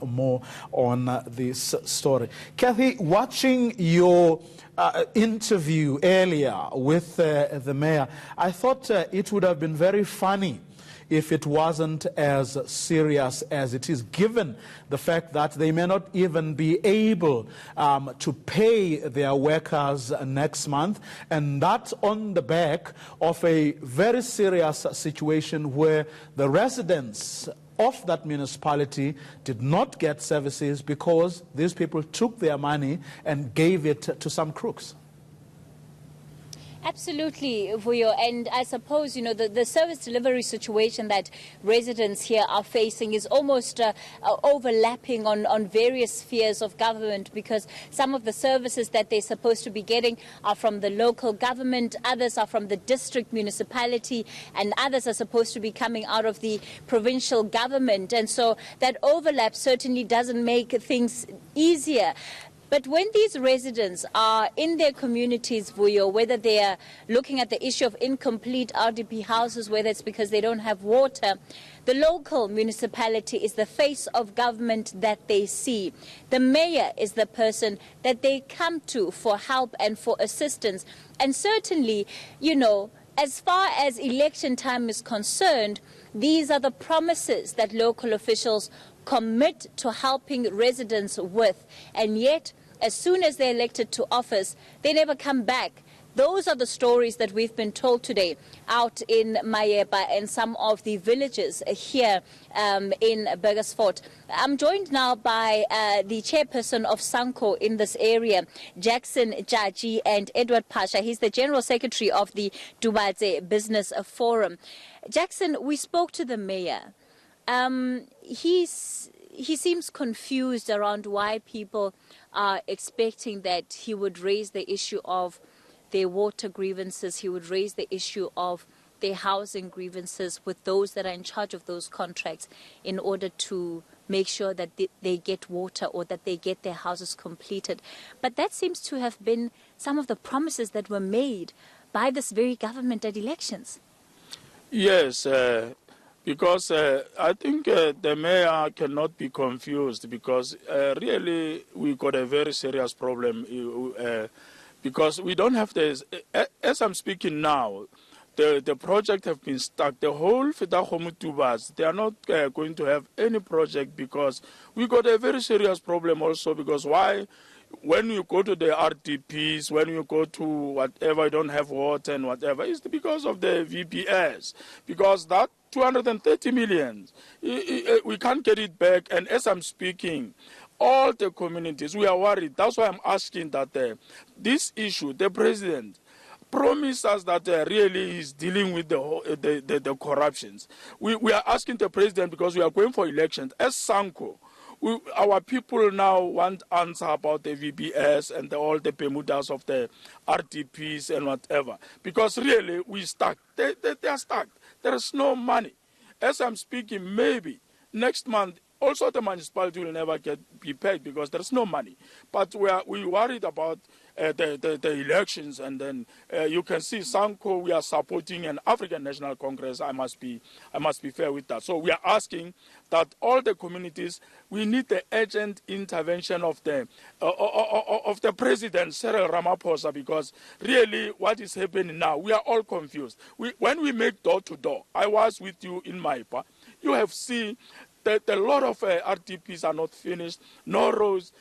more on this story. Cathy, watching your interview earlier with the mayor, I thought it would have been very funny if it wasn't as serious as it is, given the fact that they may not even be able to pay their workers next month, and that's on the back of a very serious situation where the residents of that municipality did not get services because these people took their money and gave it to some crooks. Absolutely, Vuyo. And I suppose, the service delivery situation that residents here are facing is almost overlapping on various spheres of government, because some of the services that they're supposed to be getting are from the local government, others are from the district municipality, and others are supposed to be coming out of the provincial government. And so that overlap certainly doesn't make things easier. But when these residents are in their communities, Vuyo, whether they are looking at the issue of incomplete RDP houses, whether it's because they don't have water, the local municipality is the face of government that they see. The mayor is the person that they come to for help and for assistance. And certainly, as far as election time is concerned, these are the promises that local officials commit to helping residents with, and yet as soon as they're elected to office, they never come back. Those are the stories that we've been told today out in Mayeba and some of the villages here in Burgersfort. I'm joined now by the chairperson of SANCO in this area, Jackson Jaji, and Edward Pasha. He's the general secretary of the Dubatse Business Forum. Jackson, we spoke to the mayor. He seems confused around why people are expecting that he would raise the issue of their water grievances, he would raise the issue of their housing grievances with those that are in charge of those contracts in order to make sure that they get water or that they get their houses completed. But that seems to have been some of the promises that were made by this very government at elections. Yes, because I think the mayor cannot be confused, because really we got a very serious problem because we don't have this. As I'm speaking now, the project have been stuck. The whole Fetakhomutubas, they are not going to have any project, because we got a very serious problem also. Because why? When you go to the RDPs, when you go to whatever, you don't have water and whatever, it's because of the VBS. Because that 230 million, we can't get it back. And as I'm speaking, all the communities, we are worried. That's why I'm asking that this issue, the president promised us that really he's dealing with the corruptions. We are asking the president, because we are going for elections. As SANCO, our people now want answer about the VBS and all the permutas of the RDPs and whatever. Because really, we stuck. They are stuck. There is no money. As I'm speaking, maybe next month, also the municipality will never be paid because there's no money. But we worried about the elections, and then you can see SANCO, we are supporting an African National Congress. I must be fair with that. So we are asking that all the communities, we need the urgent intervention of the president, Cyril Ramaphosa, because really what is happening now, we are all confused. When we make door to door, I was with you in Maipa, you have seen that a lot of RDPs are not finished, no roads,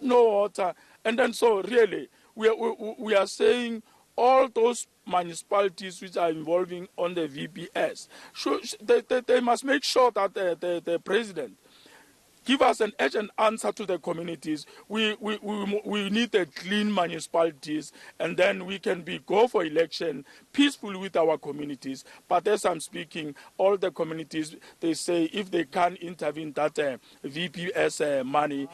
no water. And then so really, we are saying all those municipalities which are involving on the VBS, they must make sure that the president give us an urgent answer to the communities. We need the clean municipalities, and then we can go for election peacefully with our communities. But as I'm speaking, all the communities, they say if they can't intervene that VPS money,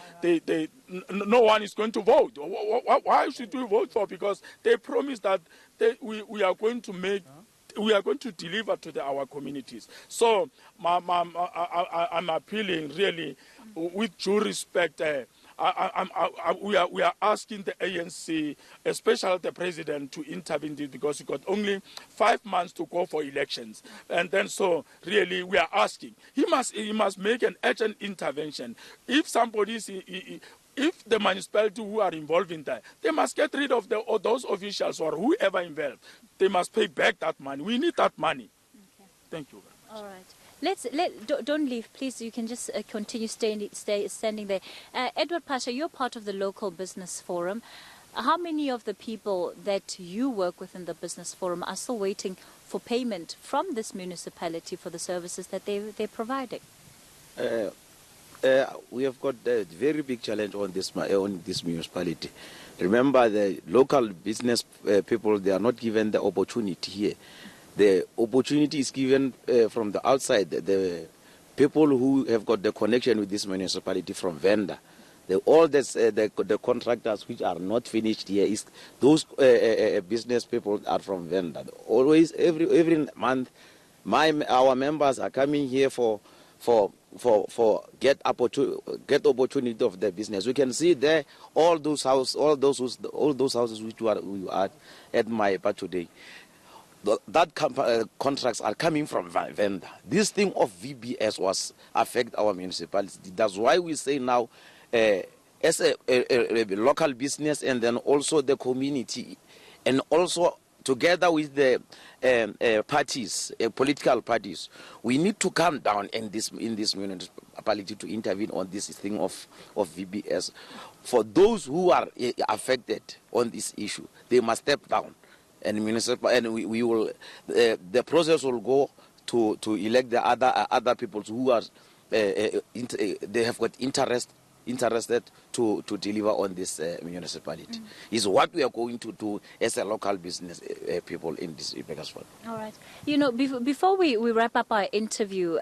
no one is going to vote. Why should we vote for? Because they promised that we are going to make. We are going to deliver to our communities. So I'm appealing really, with due respect, we are asking the ANC, especially the president, to intervene this because he got only 5 months to go for elections, and then so really we are asking he must make an urgent intervention. If somebody if the municipality who are involved in that, they must get rid of those officials or whoever involved. They must pay back that money. We need that money. Okay. Thank you. All right. Don't leave, please. You can just continue standing there. Edward Pasha, you're part of the local business forum. How many of the people that you work with in the business forum are still waiting for payment from this municipality for the services that they're providing? We have got a very big challenge on this municipality. Remember, the local business people, they are not given the opportunity here. The opportunity is given from the outside. The people who have got the connection with this municipality from vendor. All the contractors which are not finished here, is those business people are from vendor. Always, every month, our members are coming here for get opportunity of the business. We can see there all those houses which we are at Maipa today. That contracts are coming from vendor. This thing of VBS was affect our municipality. That's why we say now, as a local business, and then also the community, and also together with the parties, political parties, we need to come down in this municipality to intervene on this thing of VBS. For those who are affected on this issue, they must step down. And we will. The process will go to elect the other people who are they have got interested to deliver on this municipality. Is what we are going to do as a local business people in this Burgersfort. All right. You know, before we wrap up our interview,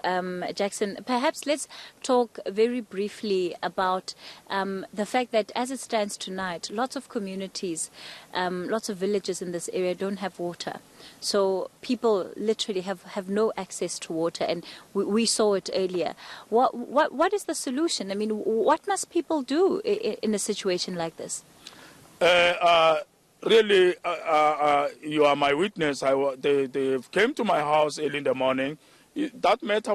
Jackson, perhaps let's talk very briefly about the fact that as it stands tonight, lots of communities, lots of villages in this area don't have water. So people literally have no access to water, and we saw it earlier. What is the solution? I mean, what must people do in a situation like this? Really, you are my witness. They came to my house early in the morning. That matter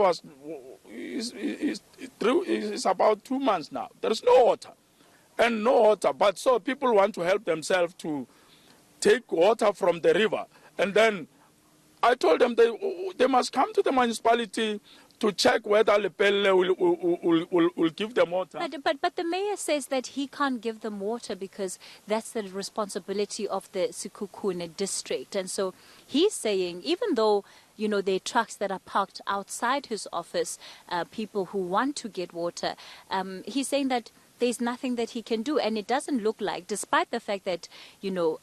is about 2 months now. There is no water, and no water. But so people want to help themselves to take water from the river. And then I told them they must come to the municipality to check whether Lepelle will give them water. But the mayor says that he can't give them water because that's the responsibility of the Sekhukhune district. And so he's saying, even though, you know, there are trucks that are parked outside his office, people who want to get water, he's saying that there's nothing that he can do. And it doesn't look like, despite the fact that, you know,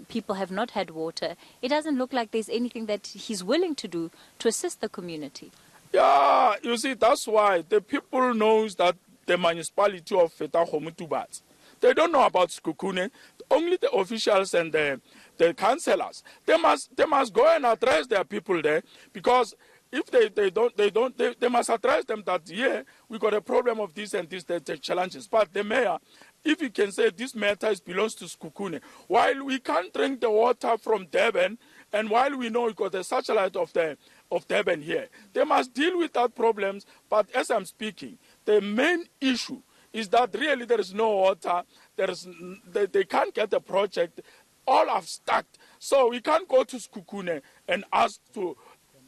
people have not had water, it doesn't look like there's anything that he's willing to do to assist the community. Yeah, you see, that's why the people knows that the municipality of Fetahomutubats, they don't know about Sekhukhune. Only the officials and the councillors, they must go and address their people there, because if they must address them that, yeah, we got a problem of this and this, the challenges. But the mayor, if you can say this matter belongs to Sekhukhune, while we can't drink the water from Durban, and while we know we got the satellite of Durban here, they must deal with that problems. But as I'm speaking, the main issue is that really there is no water. They can't get the project. All have stuck. So we can't go to Sekhukhune and ask to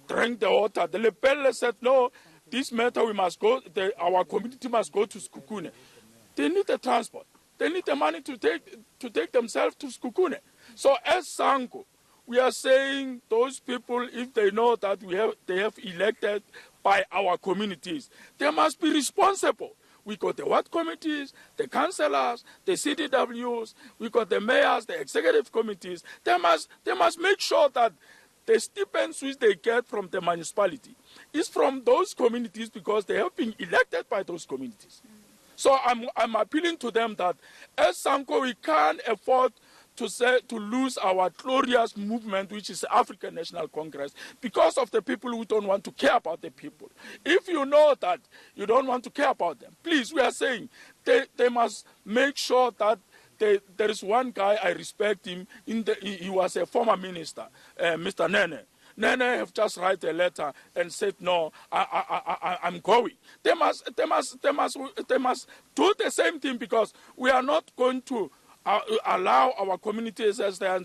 drink the water. The Lepelle said, no, this matter we must go, our community must go to Sekhukhune. They need the transport. They need the money to take themselves to Sekhukhune. So as Sango, we are saying those people, if they know that they have elected by our communities, they must be responsible. We got the ward committees, the councillors, the CDWs, we got the mayors, the executive committees. They must make sure that the stipends which they get from the municipality is from those communities, because they have been elected by those communities. So I'm appealing to them that as Sanko, we can't afford to lose our glorious movement, which is the African National Congress, because of the people who don't want to care about the people. If you know that you don't want to care about them, please, we are saying they must make sure that there is one guy, I respect him, he was a former minister, Mr. Nene. Nene have just write a letter and said, no, I'm going. They must do the same thing, because we are not going to allow our communities as they are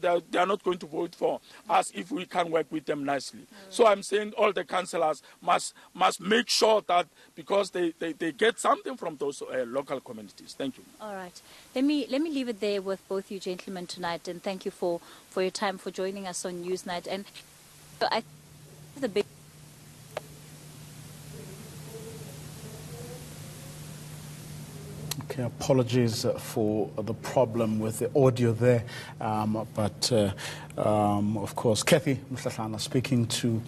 not going to vote for us if we can work with them nicely. So I'm saying all the councillors must make sure that, because they get something from those local communities. Thank you. All right. Let me leave it there with both you gentlemen tonight, and thank you for your time, for joining us on Newsnight. And I the big Okay, apologies for the problem with the audio there, but of course, Cathy Mohlahlana speaking to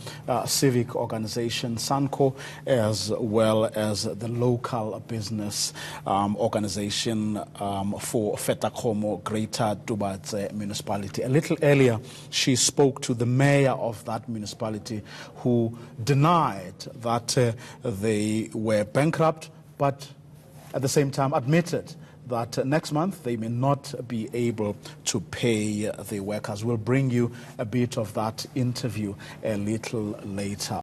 civic organization SANCO, as well as the local business organization for Fetakhomo Greater Dubatse municipality. A little earlier, she spoke to the mayor of that municipality, who denied that they were bankrupt, but at the same time admitted that next month they may not be able to pay the workers. We'll bring you a bit of that interview a little later.